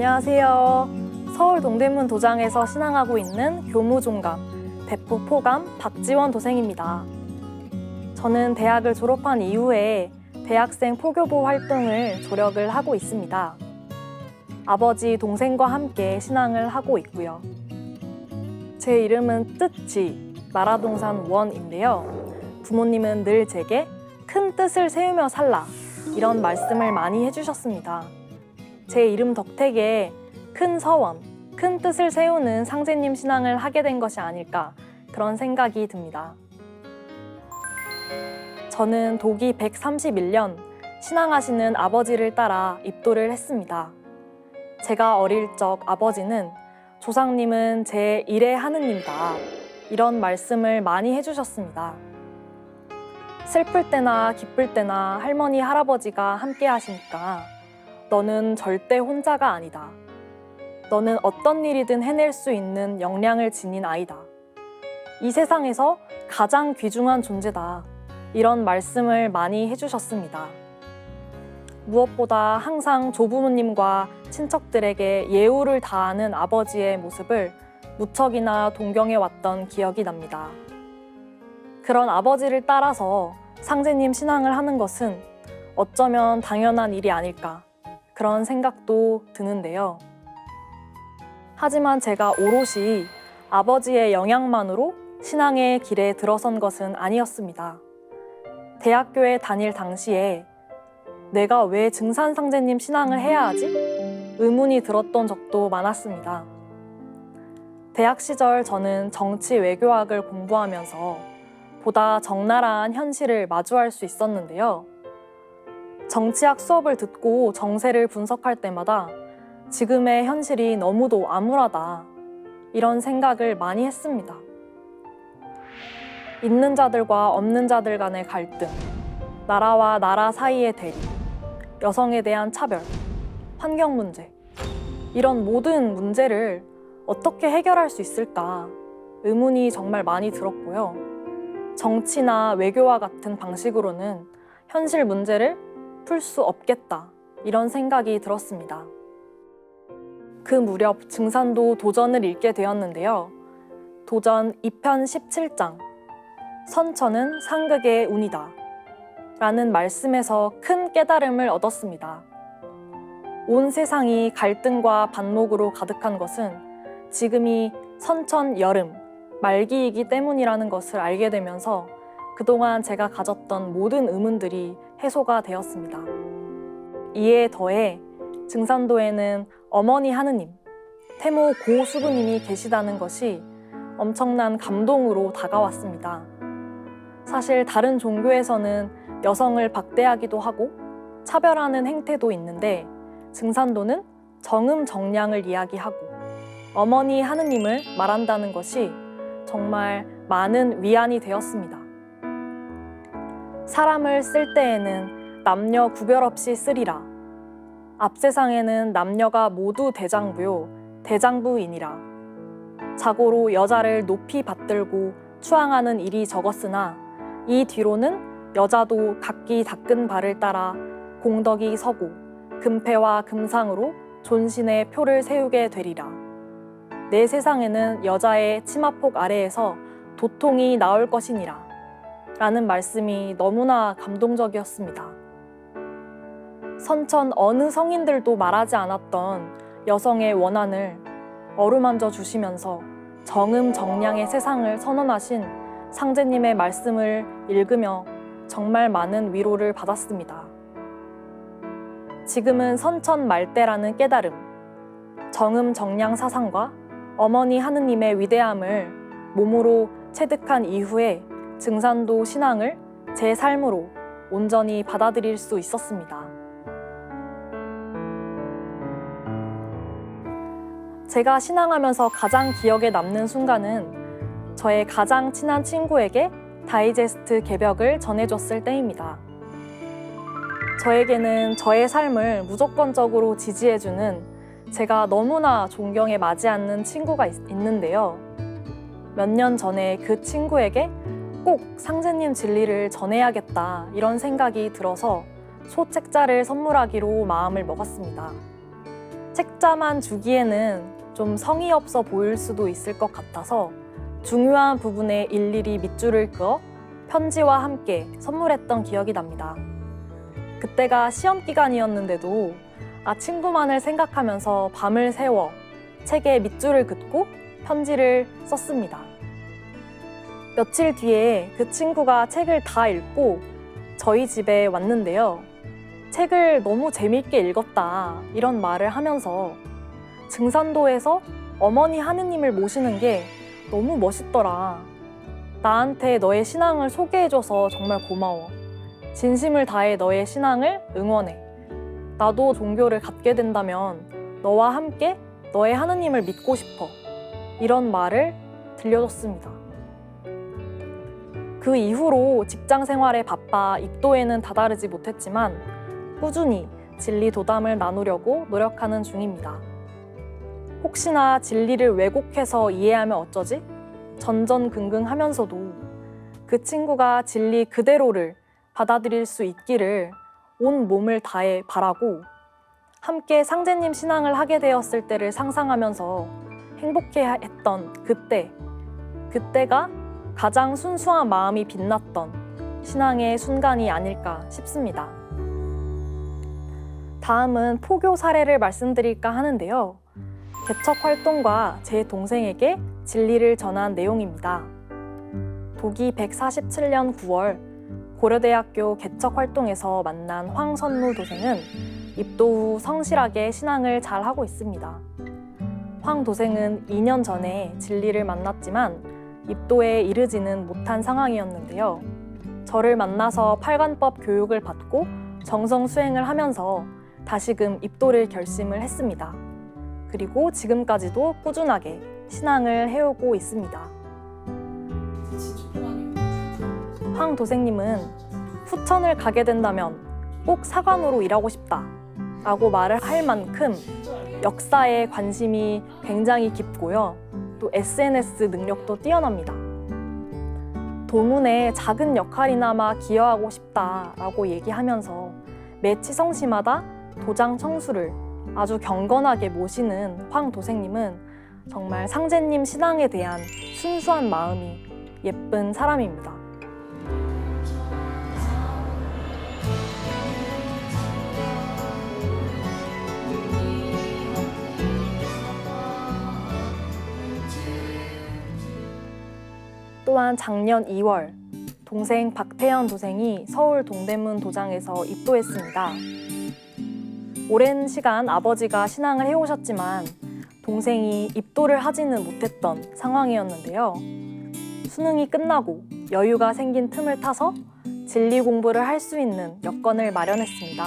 안녕하세요. 서울 동대문 도장에서 신앙하고 있는 교무종감, 대포포감 박지원 도생입니다. 저는 대학을 졸업한 이후에 대학생 포교부 활동을 조력을 하고 있습니다. 아버지, 동생과 함께 신앙을 하고 있고요. 제 이름은 뜻지, 마라동산 원인데요. 부모님은 늘 제게 큰 뜻을 세우며 살라 이런 말씀을 많이 해주셨습니다. 제 이름 덕택에 큰 서원, 큰 뜻을 세우는 상제님 신앙을 하게 된 것이 아닐까 그런 생각이 듭니다. 저는 도기 131년 신앙하시는 아버지를 따라 입도를 했습니다. 제가 어릴 적 아버지는 조상님은 제 일의 하느님이다 이런 말씀을 많이 해주셨습니다. 슬플 때나 기쁠 때나 할머니, 할아버지가 함께 하시니까 너는 절대 혼자가 아니다. 너는 어떤 일이든 해낼 수 있는 역량을 지닌 아이다. 이 세상에서 가장 귀중한 존재다. 이런 말씀을 많이 해주셨습니다. 무엇보다 항상 조부모님과 친척들에게 예우를 다하는 아버지의 모습을 무척이나 동경해왔던 기억이 납니다. 그런 아버지를 따라서 상제님 신앙을 하는 것은 어쩌면 당연한 일이 아닐까 그런 생각도 드는데요. 하지만 제가 오롯이 아버지의 영향만으로 신앙의 길에 들어선 것은 아니었습니다. 대학교에 다닐 당시에 내가 왜 증산상제님 신앙을 해야 하지? 의문이 들었던 적도 많았습니다. 대학 시절 저는 정치 외교학을 공부하면서 보다 적나라한 현실을 마주할 수 있었는데요. 정치학 수업을 듣고 정세를 분석할 때마다 지금의 현실이 너무도 암울하다 이런 생각을 많이 했습니다. 있는 자들과 없는 자들 간의 갈등, 나라와 나라 사이의 대립, 여성에 대한 차별, 환경 문제 이런 모든 문제를 어떻게 해결할 수 있을까 의문이 정말 많이 들었고요. 정치나 외교와 같은 방식으로는 현실 문제를 풀 수 없겠다 이런 생각이 들었습니다. 그 무렵 증산도 도전을 읽게 되었는데요. 도전 2편 17장 선처는 상극의 운이다 라는 말씀에서 큰 깨달음을 얻었습니다. 온 세상이 갈등과 반목으로 가득한 것은 지금이 선천 여름, 말기이기 때문이라는 것을 알게 되면서 그동안 제가 가졌던 모든 의문들이 해소가 되었습니다. 이에 더해 증산도에는 어머니 하느님, 태모 고수부님이 계시다는 것이 엄청난 감동으로 다가왔습니다. 사실 다른 종교에서는 여성을 박대하기도 하고 차별하는 행태도 있는데 증산도는 정음정량을 이야기하고 어머니 하느님을 말한다는 것이 정말 많은 위안이 되었습니다. 사람을 쓸 때에는 남녀 구별 없이 쓰리라. 앞세상에는 남녀가 모두 대장부요 대장부이니라. 자고로 여자를 높이 받들고 추앙하는 일이 적었으나 이 뒤로는 여자도 각기 닦은 발을 따라 공덕이 서고 금패와 금상으로 존신의 표를 세우게 되리라. 내 세상에는 여자의 치마폭 아래에서 도통이 나올 것이니라 라는 말씀이 너무나 감동적이었습니다. 선천 어느 성인들도 말하지 않았던 여성의 원한을 어루만져 주시면서 정음정량의 세상을 선언하신 상제님의 말씀을 읽으며 정말 많은 위로를 받았습니다. 지금은 선천 말대라는 깨달음, 정음정량 사상과 어머니 하느님의 위대함을 몸으로 체득한 이후에 증산도 신앙을 제 삶으로 온전히 받아들일 수 있었습니다. 제가 신앙하면서 가장 기억에 남는 순간은 저의 가장 친한 친구에게 다이제스트 개벽을 전해줬을 때입니다. 저에게는 저의 삶을 무조건적으로 지지해주는 제가 너무나 존경에 맞지 않는 친구가 있는데요. 몇 년 전에 그 친구에게 꼭 상제님 진리를 전해야겠다 이런 생각이 들어서 소책자를 선물하기로 마음을 먹었습니다. 책자만 주기에는 좀 성의 없어 보일 수도 있을 것 같아서 중요한 부분에 일일이 밑줄을 그어 편지와 함께 선물했던 기억이 납니다. 그때가 시험 기간이었는데도 친구만을 생각하면서 밤을 새워 책에 밑줄을 긋고 편지를 썼습니다. 며칠 뒤에 그 친구가 책을 다 읽고 저희 집에 왔는데요. 책을 너무 재밌게 읽었다 이런 말을 하면서 증산도에서 어머니 하느님을 모시는 게 너무 멋있더라. 나한테 너의 신앙을 소개해줘서 정말 고마워. 진심을 다해 너의 신앙을 응원해. 나도 종교를 갖게 된다면 너와 함께 너의 하느님을 믿고 싶어. 이런 말을 들려줬습니다. 그 이후로 직장 생활에 바빠 입도에는 다다르지 못했지만 꾸준히 진리 도담을 나누려고 노력하는 중입니다. 혹시나 진리를 왜곡해서 이해하면 어쩌지? 전전긍긍하면서도 그 친구가 진리 그대로를 받아들일 수 있기를 온 몸을 다해 바라고 함께 상제님 신앙을 하게 되었을 때를 상상하면서 행복해했던 그때가 가장 순수한 마음이 빛났던 신앙의 순간이 아닐까 싶습니다. 다음은 포교 사례를 말씀드릴까 하는데요. 개척 활동과 제 동생에게 진리를 전한 내용입니다. 도기 147년 9월 고려대학교 개척 활동에서 만난 황선무 도생은 입도 후 성실하게 신앙을 잘 하고 있습니다. 황 도생은 2년 전에 진리를 만났지만 입도에 이르지는 못한 상황이었는데요. 저를 만나서 팔관법 교육을 받고 정성 수행을 하면서 다시금 입도를 결심을 했습니다. 그리고 지금까지도 꾸준하게 신앙을 해오고 있습니다. 황 도생님은 후천을 가게 된다면 꼭 사관으로 일하고 싶다 라고 말을 할 만큼 역사에 관심이 굉장히 깊고요. 또 SNS 능력도 뛰어납니다. 도문에 작은 역할이나마 기여하고 싶다라고 얘기하면서 매 치성시마다 도장 청수를 아주 경건하게 모시는 황 도생님은 정말 상제님 신앙에 대한 순수한 마음이 예쁜 사람입니다. 또한 작년 2월 동생 박태현 도생이 서울 동대문 도장에서 입도했습니다. 오랜 시간 아버지가 신앙을 해오셨지만 동생이 입도를 하지는 못했던 상황이었는데요. 수능이 끝나고 여유가 생긴 틈을 타서 진리 공부를 할 수 있는 여건을 마련했습니다.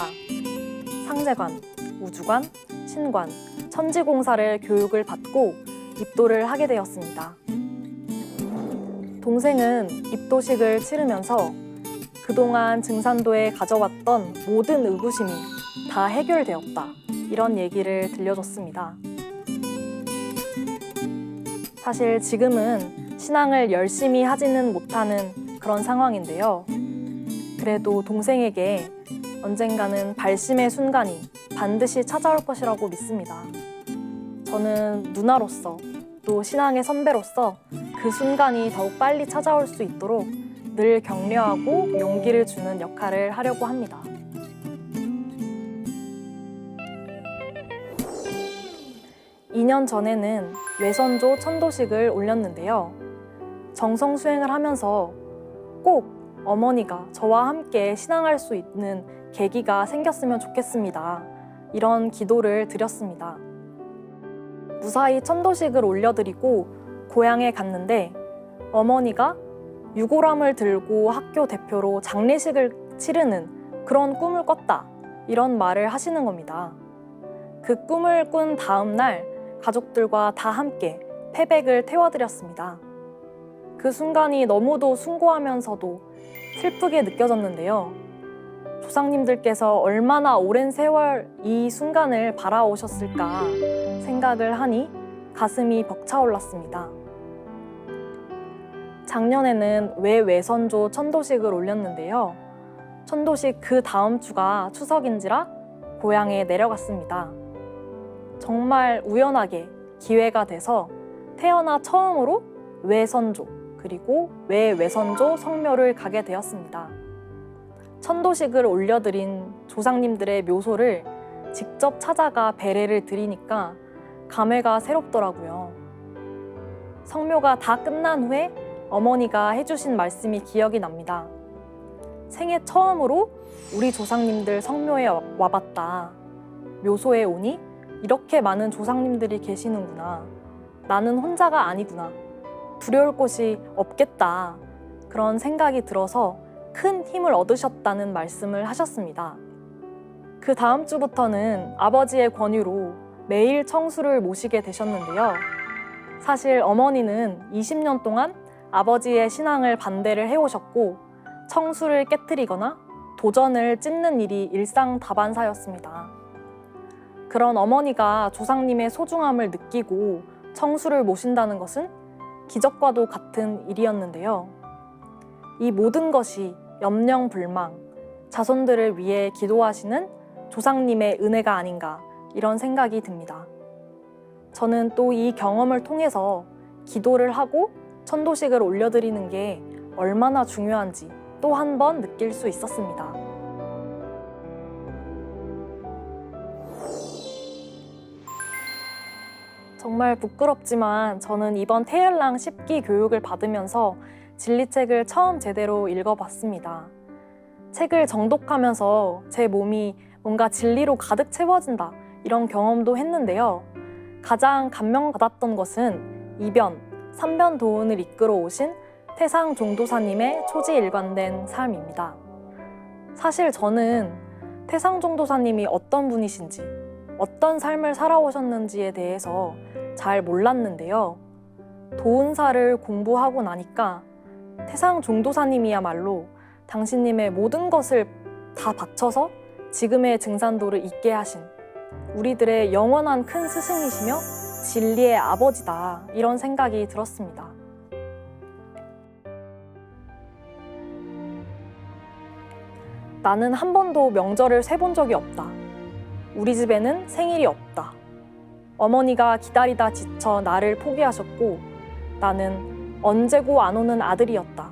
상제관, 우주관, 신관, 천지공사를 교육을 받고 입도를 하게 되었습니다. 동생은 입도식을 치르면서 그동안 증산도에 가져왔던 모든 의구심이 다 해결되었다. 이런 얘기를 들려줬습니다. 사실 지금은 신앙을 열심히 하지는 못하는 그런 상황인데요. 그래도 동생에게 언젠가는 발심의 순간이 반드시 찾아올 것이라고 믿습니다. 저는 누나로서 또 신앙의 선배로서 그 순간이 더욱 빨리 찾아올 수 있도록 늘 격려하고 용기를 주는 역할을 하려고 합니다. (2년) 전에는 외선조 천도식을 올렸는데요. 정성 수행을 하면서 꼭 어머니가 저와 함께 신앙할 수 있는 계기가 생겼으면 좋겠습니다. 이런 기도를 드렸습니다. 무사히 천도식을 올려드리고 고향에 갔는데 어머니가 유골함을 들고 학교 대표로 장례식을 치르는 그런 꿈을 꿨다. 이런 말을 하시는 겁니다. 그 꿈을 꾼 다음 날 가족들과 다 함께 패백을 태워드렸습니다. 그 순간이 너무도 숭고하면서도 슬프게 느껴졌는데요. 조상님들께서 얼마나 오랜 세월 이 순간을 바라오셨을까 생각을 하니 가슴이 벅차올랐습니다. 작년에는 외선조 천도식을 올렸는데요. 천도식 그 다음 주가 추석인지라 고향에 내려갔습니다. 정말 우연하게 기회가 돼서 태어나 처음으로 외선조 그리고 외외선조 성묘를 가게 되었습니다. 천도식을 올려드린 조상님들의 묘소를 직접 찾아가 배례를 드리니까 감회가 새롭더라고요. 성묘가 다 끝난 후에 어머니가 해주신 말씀이 기억이 납니다. 생애 처음으로 우리 조상님들 성묘에 와봤다. 묘소에 오니 이렇게 많은 조상님들이 계시는구나. 나는 혼자가 아니구나. 두려울 곳이 없겠다. 그런 생각이 들어서 큰 힘을 얻으셨다는 말씀을 하셨습니다. 그 다음 주부터는 아버지의 권유로 매일 청수를 모시게 되셨는데요. 사실 어머니는 20년 동안 아버지의 신앙을 반대를 해오셨고 청수를 깨뜨리거나 도전을 찢는 일이 일상다반사였습니다. 그런 어머니가 조상님의 소중함을 느끼고 청수를 모신다는 것은 기적과도 같은 일이었는데요. 이 모든 것이 염려불망, 자손들을 위해 기도하시는 조상님의 은혜가 아닌가 이런 생각이 듭니다. 저는 또 이 경험을 통해서 기도를 하고 천도식을 올려드리는 게 얼마나 중요한지 또 한 번 느낄 수 있었습니다. 정말 부끄럽지만 저는 이번 태열랑 10기 교육을 받으면서 진리책을 처음 제대로 읽어봤습니다. 책을 정독하면서 제 몸이 뭔가 진리로 가득 채워진다 이런 경험도 했는데요. 가장 감명받았던 것은 이변, 삼변 도운을 이끌어 오신 태상 종도사님의 초지일관된 삶입니다. 사실 저는 태상 종도사님이 어떤 분이신지, 어떤 삶을 살아오셨는지에 대해서 잘 몰랐는데요. 도운사를 공부하고 나니까 태상 종도사님이야말로 당신님의 모든 것을 다 바쳐서 지금의 증산도를 있게 하신 우리들의 영원한 큰 스승이시며 진리의 아버지다 이런 생각이 들었습니다. 나는 한 번도 명절을 세본 적이 없다. 우리 집에는 생일이 없다. 어머니가 기다리다 지쳐 나를 포기하셨고 나는 언제고 안 오는 아들이었다.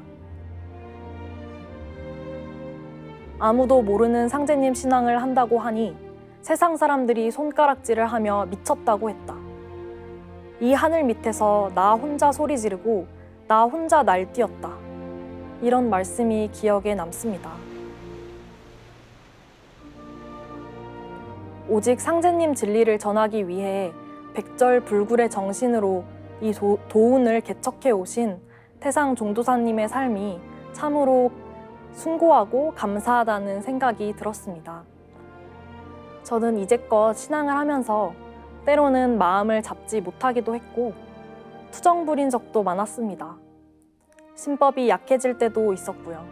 아무도 모르는 상제님 신앙을 한다고 하니 세상 사람들이 손가락질을 하며 미쳤다고 했다. 이 하늘 밑에서 나 혼자 소리 지르고 나 혼자 날뛰었다. 이런 말씀이 기억에 남습니다. 오직 상제님 진리를 전하기 위해 백절불굴의 정신으로 이 도운을 개척해 오신 태상 종도사님의 삶이 참으로 숭고하고 감사하다는 생각이 들었습니다. 저는 이제껏 신앙을 하면서 때로는 마음을 잡지 못하기도 했고 투정 부린 적도 많았습니다. 신법이 약해질 때도 있었고요.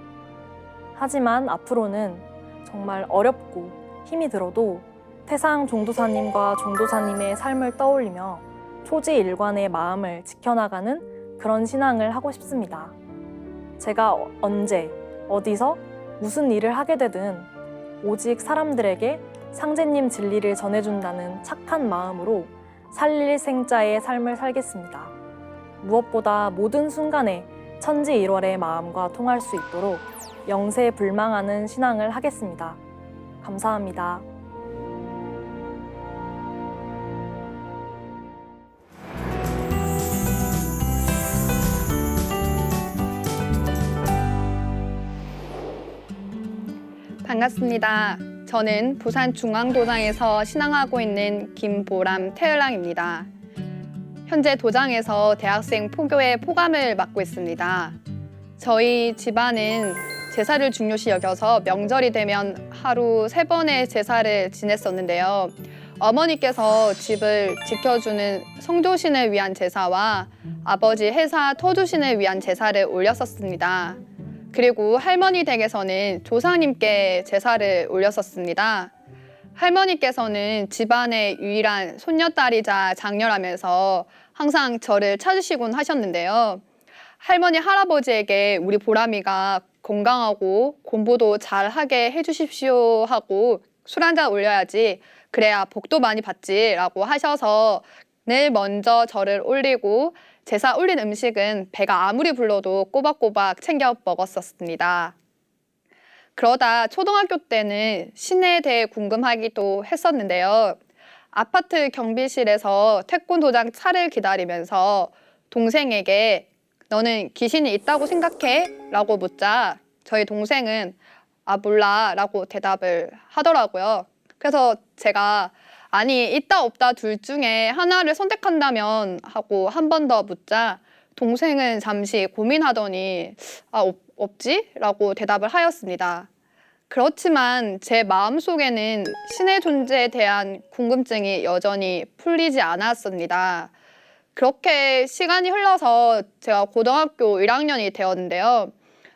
하지만 앞으로는 정말 어렵고 힘이 들어도 태상 종도사님과 종도사님의 삶을 떠올리며 초지일관의 마음을 지켜나가는 그런 신앙을 하고 싶습니다. 제가 언제, 어디서, 무슨 일을 하게 되든 오직 사람들에게 상제님 진리를 전해준다는 착한 마음으로 살릴 생자의 삶을 살겠습니다. 무엇보다 모든 순간에 천지일월의 마음과 통할 수 있도록 영세불망하는 신앙을 하겠습니다. 감사합니다. 반갑습니다. 저는 부산 중앙도장에서 신앙하고 있는 김보람 태열랑입니다. 현재 도장에서 대학생 포교의 포감을 맡고 있습니다. 저희 집안은 제사를 중요시 여겨서 명절이 되면 하루 3번의 제사를 지냈었는데요. 어머니께서 집을 지켜주는 성조신을 위한 제사와 아버지 해사 터주신을 위한 제사를 올렸었습니다. 그리고 할머니 댁에서는 조상님께 제사를 올렸었습니다. 할머니께서는 집안의 유일한 손녀딸이자 장녀라면서 항상 저를 찾으시곤 하셨는데요. 할머니, 할아버지에게 우리 보람이가 건강하고 공부도 잘하게 해주십시오 하고 술 한잔 올려야지 그래야 복도 많이 받지라고 하셔서 늘 먼저 저를 올리고 제사 올린 음식은 배가 아무리 불러도 꼬박꼬박 챙겨 먹었었습니다. 그러다 초등학교 때는 신에 대해 궁금하기도 했었는데요. 아파트 경비실에서 태권도장 차를 기다리면서 동생에게 너는 귀신이 있다고 생각해? 라고 묻자 저희 동생은 몰라 라고 대답을 하더라고요. 그래서 제가 아니 있다 없다 둘 중에 하나를 선택한다면 하고 한 번 더 묻자 동생은 잠시 고민하더니 없지? 라고 대답을 하였습니다. 그렇지만 제 마음속에는 신의 존재에 대한 궁금증이 여전히 풀리지 않았습니다. 그렇게 시간이 흘러서 제가 고등학교 1학년이 되었는데요.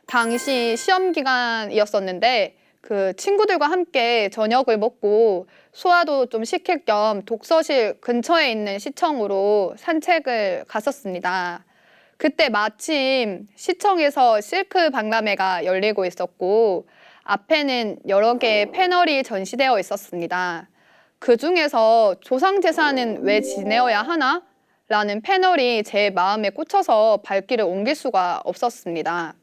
당시 시험 기간이었었는데 그 친구들과 함께 저녁을 먹고 소화도 좀 시킬 겸 독서실 근처에 있는 시청으로 산책을 갔었습니다. 그때 마침 시청에서 실크 박람회가 열리고 있었고 앞에는 여러 개의 패널이 전시되어 있었습니다. 그 중에서 조상제사는 왜 지내어야 하나? 라는 패널이 제 마음에 꽂혀서 발길을 옮길 수가 없었습니다.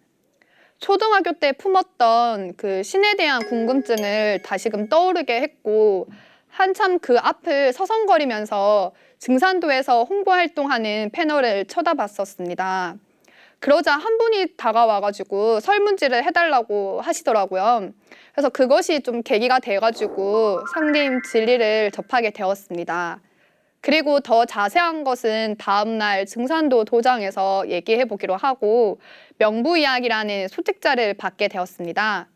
초등학교 때 품었던 그 신에 대한 궁금증을 다시금 떠오르게 했고 한참 그 앞을 서성거리면서 증산도에서 홍보활동하는 패널을 쳐다봤었습니다. 그러자 한 분이 다가와가지고 설문지를 해달라고 하시더라고요. 그래서 그것이 좀 계기가 돼가지고 상림 진리를 접하게 되었습니다. 그리고 더 자세한 것은 다음날 증산도 도장에서 얘기해 보기로 하고 명부이야기라는 소책자를 받게 되었습니다.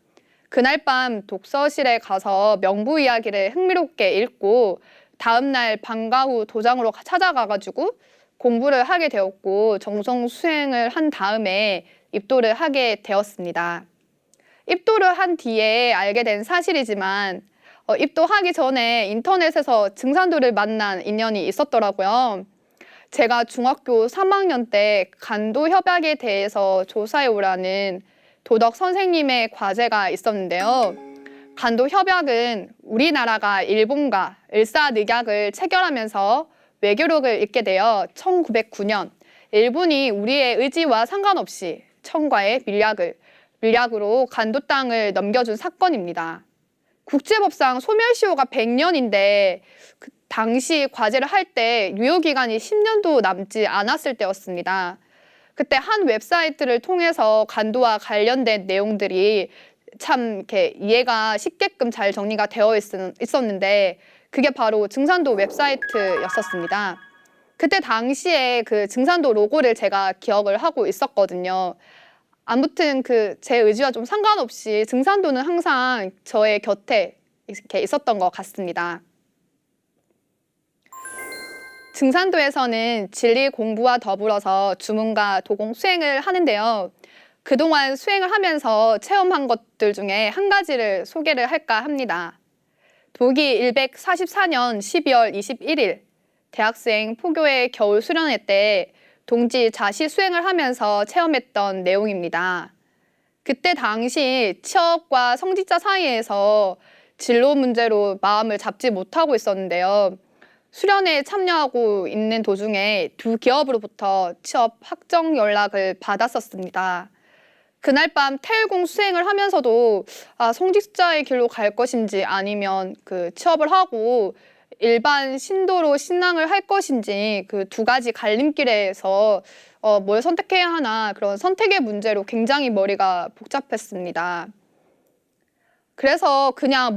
그날 밤 독서실에 가서 명부이야기를 흥미롭게 읽고 다음날 방과 후 도장으로 찾아가가지고 공부를 하게 되었고 정성 수행을 한 다음에 입도를 하게 되었습니다. 입도를 한 뒤에 알게 된 사실이지만 입도하기 전에 인터넷에서 증산도를 만난 인연이 있었더라고요. 제가 중학교 3학년 때 간도 협약에 대해서 조사해 오라는 도덕 선생님의 과제가 있었는데요. 간도 협약은 우리나라가 일본과 일사늑약을 체결하면서 외교력을 잇게 되어 1909년 일본이 우리의 의지와 상관없이 청과의 밀약으로 간도 땅을 넘겨준 사건입니다. 국제법상 소멸시효가 100년인데 그 당시 과제를 할 때 유효기간이 10년도 남지 않았을 때였습니다. 그때 한 웹사이트를 통해서 간도와 관련된 내용들이 참 이렇게 이해가 쉽게끔 잘 정리가 되어 있었는데 그게 바로 증산도 웹사이트였었습니다. 그때 당시에 그 증산도 로고를 제가 기억을 하고 있었거든요. 아무튼 그 제 의지와 좀 상관없이 증산도는 항상 저의 곁에 이렇게 있었던 것 같습니다. 증산도에서는 진리 공부와 더불어서 주문과 도공 수행을 하는데요. 그동안 수행을 하면서 체험한 것들 중에 한 가지를 소개를 할까 합니다. 도기 144년 12월 21일 대학생 포교의 겨울 수련회 때 동지 자시 수행을 하면서 체험했던 내용입니다. 그때 당시 취업과 성직자 사이에서 진로 문제로 마음을 잡지 못하고 있었는데요. 수련회에 참여하고 있는 도중에 두 기업으로부터 취업 확정 연락을 받았었습니다. 그날 밤 태일공 수행을 하면서도 성직자의 길로 갈 것인지 아니면 그 취업을 하고 일반 신도로 신앙을 할 것인지 그 두 가지 갈림길에서 뭘 선택해야 하나 그런 선택의 문제로 굉장히 머리가 복잡했습니다. 그래서 그냥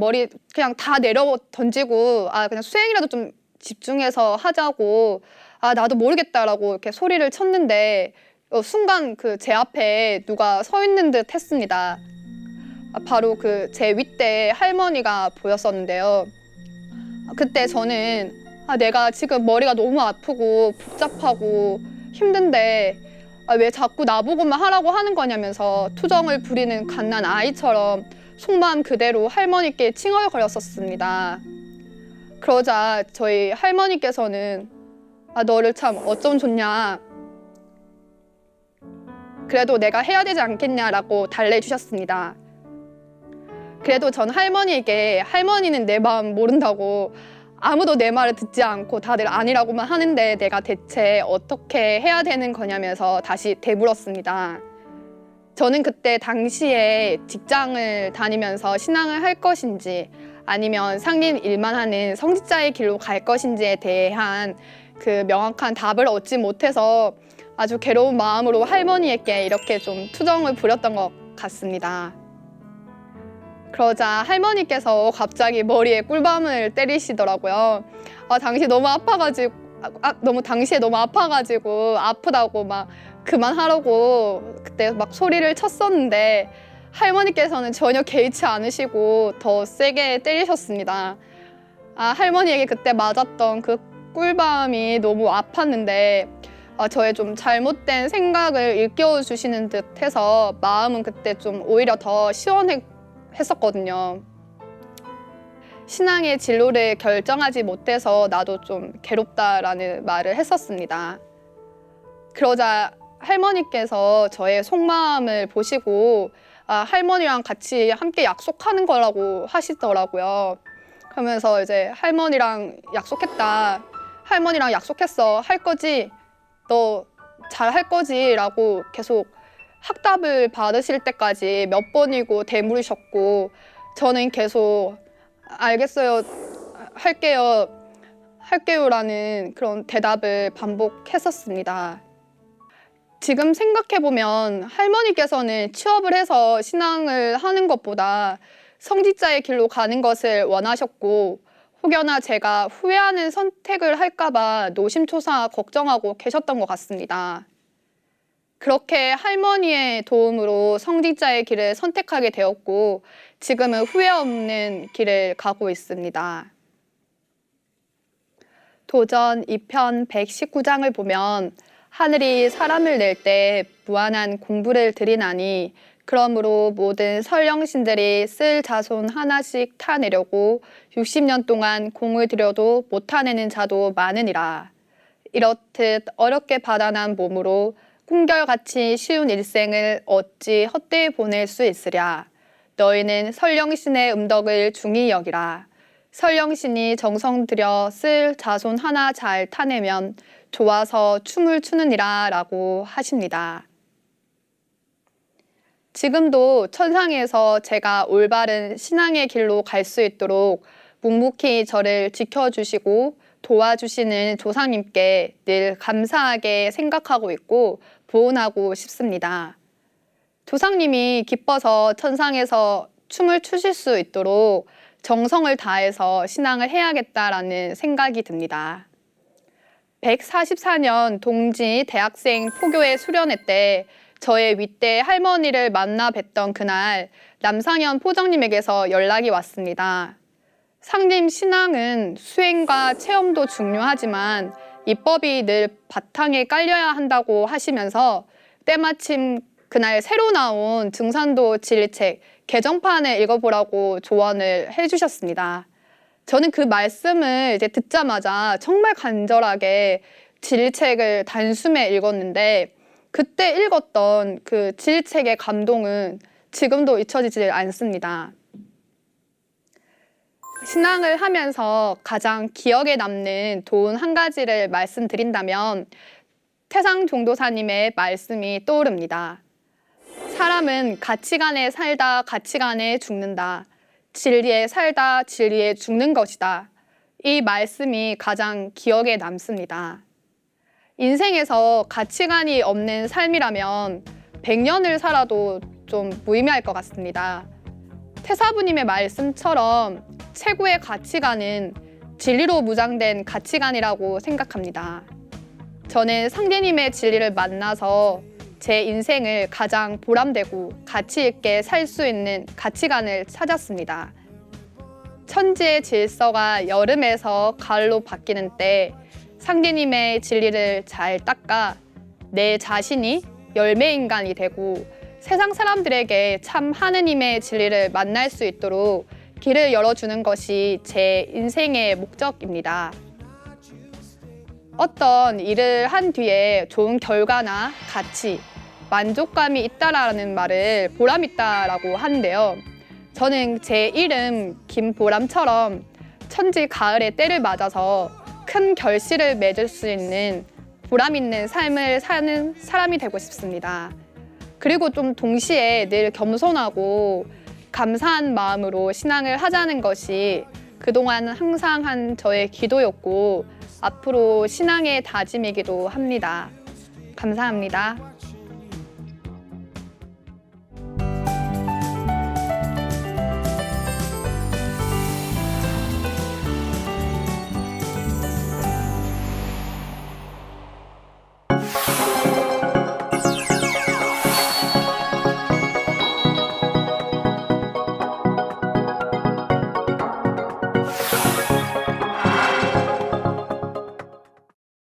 다 내려 던지고 그냥 수행이라도 좀 집중해서 하자고 나도 모르겠다라고 이렇게 소리를 쳤는데 순간 그 제 앞에 누가 서 있는 듯 했습니다. 바로 그 제 윗대 할머니가 보였었는데요. 그때 저는 내가 지금 머리가 너무 아프고 복잡하고 힘든데 왜 자꾸 나보고만 하라고 하는 거냐면서 투정을 부리는 갓난 아이처럼 속마음 그대로 할머니께 칭얼거렸었습니다. 그러자 저희 할머니께서는 너를 참 어쩜 좋냐, 그래도 내가 해야 되지 않겠냐라고 달래주셨습니다. 그래도 전 할머니에게 할머니는 내 마음 모른다고 아무도 내 말을 듣지 않고 다들 아니라고만 하는데 내가 대체 어떻게 해야 되는 거냐면서 다시 되물었습니다. 저는 그때 당시에 직장을 다니면서 신앙을 할 것인지 아니면 상님 일만 하는 성직자의 길로 갈 것인지에 대한 그 명확한 답을 얻지 못해서 아주 괴로운 마음으로 할머니에게 이렇게 좀 투정을 부렸던 것 같습니다. 그러자 할머니께서 갑자기 머리에 꿀밤을 때리시더라고요. 당시에 너무 아파가지고 아프다고 막 그만하라고 그때 막 소리를 쳤었는데 할머니께서는 전혀 개의치 않으시고 더 세게 때리셨습니다. 할머니에게 그때 맞았던 그 꿀밤이 너무 아팠는데 저의 좀 잘못된 생각을 일깨워 주시는 듯해서 마음은 그때 좀 오히려 더 시원했었거든요. 신앙의 진로를 결정하지 못해서 나도 좀 괴롭다라는 말을 했었습니다. 그러자 할머니께서 저의 속마음을 보시고 할머니랑 같이 함께 약속하는 거라고 하시더라고요. 그러면서 이제 할머니랑 약속했다. 할머니랑 약속했어. 할 거지? 너 잘 할 거지? 라고 계속 학답을 받으실 때까지 몇 번이고 되물으셨고 저는 계속 알겠어요. 할게요라는 그런 대답을 반복했었습니다. 지금 생각해보면 할머니께서는 취업을 해서 신앙을 하는 것보다 성직자의 길로 가는 것을 원하셨고 혹여나 제가 후회하는 선택을 할까봐 노심초사 걱정하고 계셨던 것 같습니다. 그렇게 할머니의 도움으로 성직자의 길을 선택하게 되었고 지금은 후회 없는 길을 가고 있습니다. 도전 2편 119장을 보면 하늘이 사람을 낼 때 무한한 공부를 들이나니 그러므로 모든 선령신들이 쓸 자손 하나씩 타내려고 60년 동안 공을 들여도 못 타내는 자도 많으니라. 이렇듯 어렵게 받아난 몸으로 꿈결같이 쉬운 일생을 어찌 헛되이 보낼 수 있으랴. 너희는 선령신의 음덕을 중히 여기라. 선령신이 정성 들여 쓸 자손 하나 잘 타내면 좋아서 춤을 추느니라 라고 하십니다. 지금도 천상에서 제가 올바른 신앙의 길로 갈 수 있도록 묵묵히 저를 지켜주시고 도와주시는 조상님께 늘 감사하게 생각하고 있고 보은하고 싶습니다. 조상님이 기뻐서 천상에서 춤을 추실 수 있도록 정성을 다해서 신앙을 해야겠다라는 생각이 듭니다. 144년 동지 대학생 포교회 수련회 때 저의 윗대 할머니를 만나 뵀던 그날 남상현 포정님에게서 연락이 왔습니다. 상님 신앙은 수행과 체험도 중요하지만 입법이 늘 바탕에 깔려야 한다고 하시면서 때마침 그날 새로 나온 증산도 진리책 개정판을 읽어보라고 조언을 해주셨습니다. 저는 그 말씀을 이제 듣자마자 정말 간절하게 진리책을 단숨에 읽었는데 그때 읽었던 그 진리책의 감동은 지금도 잊혀지지 않습니다. 신앙을 하면서 가장 기억에 남는 도훈 한 가지를 말씀드린다면 태상 종도사님의 말씀이 떠오릅니다. 사람은 가치관에 살다 가치관에 죽는다. 진리에 살다 진리에 죽는 것이다. 이 말씀이 가장 기억에 남습니다. 인생에서 가치관이 없는 삶이라면 100년을 살아도 좀 무의미할 것 같습니다. 태사부님의 말씀처럼 최고의 가치관은 진리로 무장된 가치관이라고 생각합니다. 저는 상대님의 진리를 만나서 제 인생을 가장 보람되고 가치 있게 살 수 있는 가치관을 찾았습니다. 천지의 질서가 여름에서 가을로 바뀌는 때 상대님의 진리를 잘 닦아 내 자신이 열매인간이 되고 세상 사람들에게 참 하느님의 진리를 만날 수 있도록 길을 열어주는 것이 제 인생의 목적입니다. 어떤 일을 한 뒤에 좋은 결과나 가치, 만족감이 있다라는 말을 보람있다라고 하는데요. 저는 제 이름 김보람처럼 천지 가을의 때를 맞아서 큰 결실을 맺을 수 있는 보람 있는 삶을 사는 사람이 되고 싶습니다. 그리고 좀 동시에 늘 겸손하고 감사한 마음으로 신앙을 하자는 것이 그동안 항상 한 저의 기도였고 앞으로 신앙의 다짐이기도 합니다. 감사합니다.